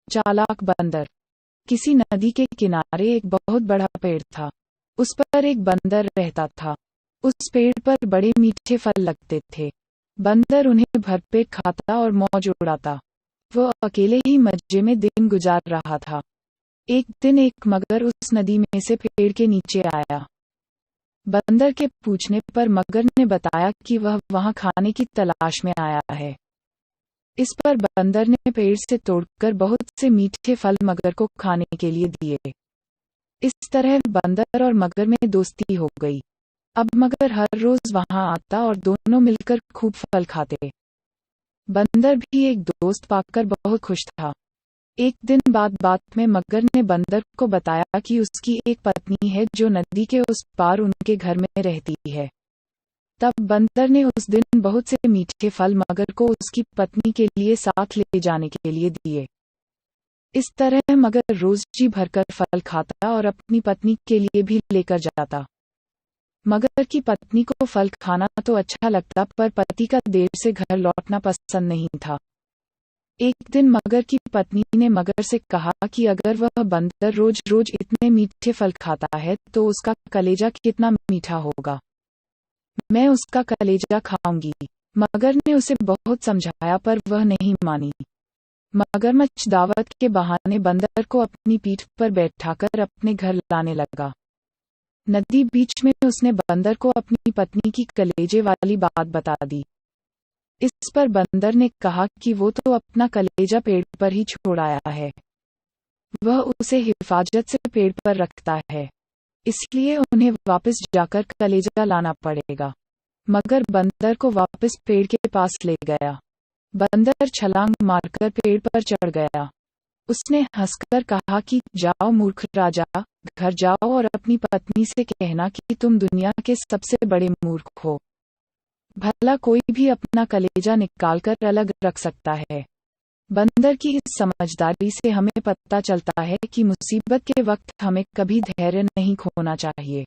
चालाक बंदर। किसी नदी के किनारे एक बहुत बड़ा पेड़ था। उस पर एक बंदर रहता था। उस पेड़ पर बड़े मीठे फल लगते थे। बंदर उन्हें भरपेट खाता और मौज उड़ाता। वह अकेले ही मजे में दिन गुजार रहा था। एक दिन एक मगर उस नदी में से पेड़ के नीचे आया। बंदर के पूछने पर मगर ने बताया कि वह वहां खाने की तलाश में आया है। इस पर बंदर ने पेड़ से तोड़कर बहुत से मीठे फल मगर को खाने के लिए दिए। इस तरह बंदर और मगर में दोस्ती हो गई। अब मगर हर रोज वहां आता और दोनों मिलकर खूब फल खाते। बंदर भी एक दोस्त पाकर बहुत खुश था। एक दिन बात में मगर ने बंदर को बताया कि उसकी एक पत्नी है जो नदी के उस पार उनके घर में रहती है। तब बंदर ने उस दिन बहुत से मीठे फल मगर को उसकी पत्नी के लिए साथ ले जाने के लिए दिए। इस तरह मगर रोज जी भरकर फल खाता और अपनी पत्नी के लिए भी लेकर जाता। मगर की पत्नी को फल खाना तो अच्छा लगता, पर पति का देर से घर लौटना पसंद नहीं था। एक दिन मगर की पत्नी ने मगर से कहा कि अगर वह बंदर रोज रोज इतने मीठे फल खाता है तो उसका कलेजा कितना मीठा होगा। मैं उसका कलेजा खाऊंगी। मगर ने उसे बहुत समझाया पर वह नहीं मानी। मगरमच्छ दावत के बहाने बंदर को अपनी पीठ पर बैठाकर अपने घर लाने लगा। नदी बीच में उसने बंदर को अपनी पत्नी की कलेजे वाली बात बता दी। इस पर बंदर ने कहा कि वो तो अपना कलेजा पेड़ पर ही छोड़ आया है। वह उसे हिफाजत से पेड़ पर रखता है, इसलिए उन्हें वापस जाकर कलेजा लाना पड़ेगा। मगर बंदर को वापस पेड़ के पास ले गया। बंदर छलांग मारकर पेड़ पर चढ़ गया। उसने हंसकर कहा कि जाओ मूर्ख राजा, घर जाओ और अपनी पत्नी से कहना कि तुम दुनिया के सबसे बड़े मूर्ख हो। भला कोई भी अपना कलेजा निकालकर अलग रख सकता है। बंदर की इस समझदारी से हमें पता चलता है कि मुसीबत के वक्त हमें कभी धैर्य नहीं खोना चाहिए।